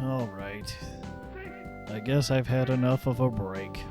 Alright. I guess I've had enough of a break.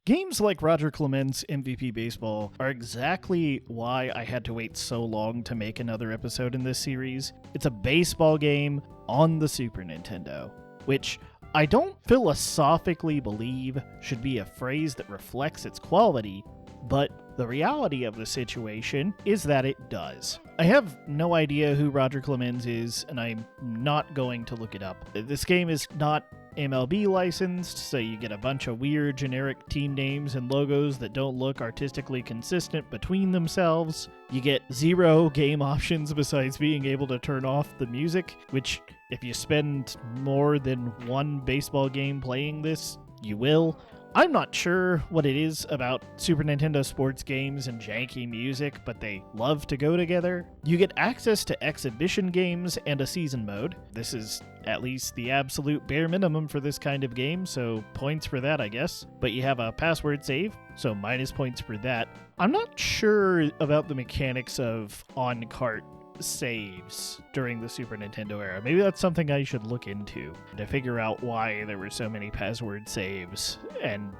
Games like Roger Clemens' MVP Baseball are exactly why I had to wait so long to make another episode in this series. It's a baseball game on the Super Nintendo, which I don't philosophically believe should be a phrase that reflects its quality, but the reality of the situation is that it does. I have no idea who Roger Clemens is, and I'm not going to look it up. This game is not MLB licensed, so you get a bunch of weird generic team names and logos that don't look artistically consistent between themselves. You get 0 game options besides being able to turn off the music, which if you spend more than one baseball game playing this, you will. I'm not sure what it is about Super Nintendo sports games and janky music, but they love to go together. You get access to exhibition games and a season mode. This is at least the absolute bare minimum for this kind of game, so points for that, I guess. But you have a password save, so minus points for that. I'm not sure about the mechanics of on-cart saves during the Super Nintendo era. Maybe that's something I should look into to figure out why there were so many password saves, and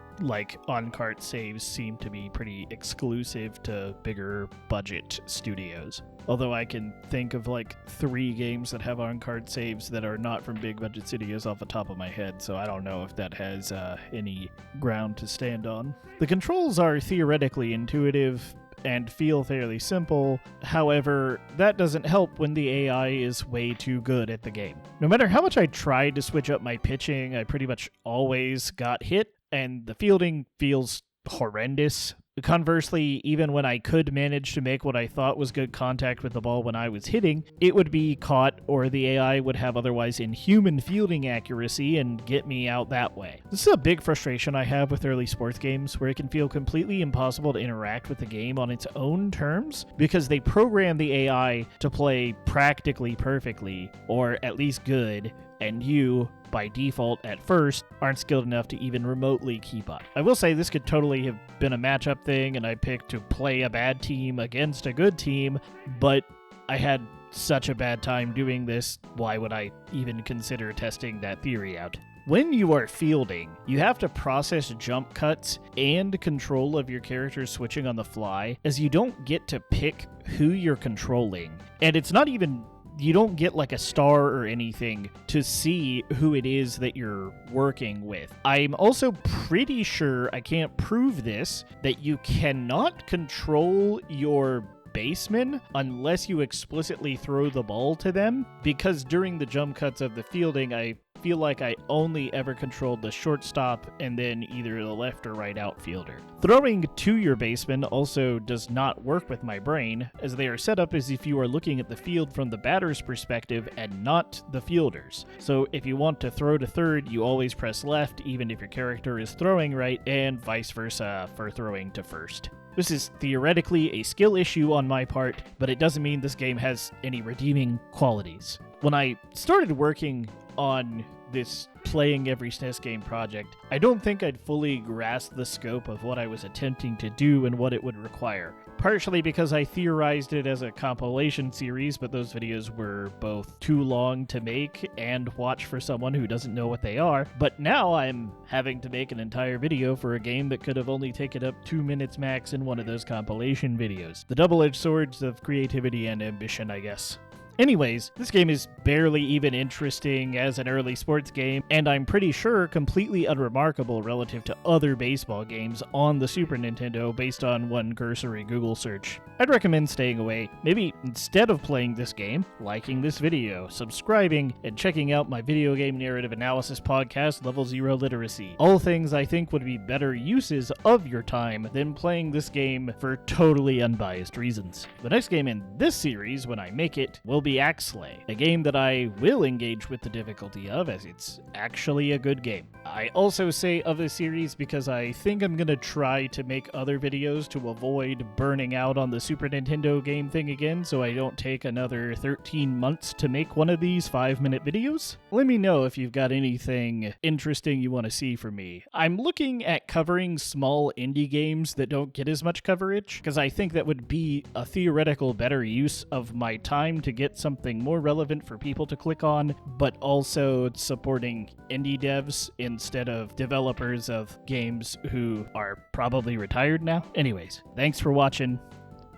on-cart saves seem to be pretty exclusive to bigger budget studios. Although I can think of 3 games that have on-cart saves that are not from big budget studios off the top of my head, so I don't know if that has any ground to stand on. The controls are theoretically intuitive and feel fairly simple. However, that doesn't help when the AI is way too good at the game. No matter how much I tried to switch up my pitching, I pretty much always got hit, and the fielding feels horrendous. Conversely, even when I could manage to make what I thought was good contact with the ball when I was hitting, it would be caught, or the AI would have otherwise inhuman fielding accuracy and get me out that way. This is a big frustration I have with early sports games, where it can feel completely impossible to interact with the game on its own terms, because they program the AI to play practically perfectly, or at least good, and you, by default at first, aren't skilled enough to even remotely keep up. I will say this could totally have been a matchup thing, and I picked to play a bad team against a good team, but I had such a bad time doing this, why would I even consider testing that theory out? When you are fielding, you have to process jump cuts and control of your character switching on the fly, as you don't get to pick who you're controlling. And it's not even... You don't get a star or anything to see who it is that you're working with. I'm also pretty sure, I can't prove this, that you cannot control your baseman unless you explicitly throw the ball to them, because during the jump cuts of the fielding, I feel like I only ever controlled the shortstop and then either the left or right outfielder. Throwing to your baseman also does not work with my brain, as they are set up as if you are looking at the field from the batter's perspective and not the fielder's. So if you want to throw to third, you always press left, even if your character is throwing right, and vice versa for throwing to first. This is theoretically a skill issue on my part, but it doesn't mean this game has any redeeming qualities. When I started working on this Playing Every SNES Game project, I don't think I'd fully grasped the scope of what I was attempting to do and what it would require. Partially because I theorized it as a compilation series, but those videos were both too long to make and watch for someone who doesn't know what they are. But now I'm having to make an entire video for a game that could have only taken up 2 minutes max in one of those compilation videos. The double-edged swords of creativity and ambition, I guess. Anyways, this game is barely even interesting as an early sports game, and I'm pretty sure completely unremarkable relative to other baseball games on the Super Nintendo based on one cursory Google search. I'd recommend staying away. Maybe instead of playing this game, liking this video, subscribing, and checking out my video game narrative analysis podcast, Level 0 Literacy. All things I think would be better uses of your time than playing this game for totally unbiased reasons. The next game in this series, when I make it, will be Axlay, a game that I will engage with the difficulty of, as it's actually a good game. I also say of this series because I think I'm gonna try to make other videos to avoid burning out on the Super Nintendo game thing again, so I don't take another 13 months to make one of these 5-minute videos. Let me know if you've got anything interesting you want to see from me. I'm looking at covering small indie games that don't get as much coverage, because I think that would be a theoretical better use of my time to get something more relevant for people to click on, but also supporting indie devs instead of developers of games who are probably retired now. Anyways, thanks for watching,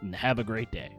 and have a great day.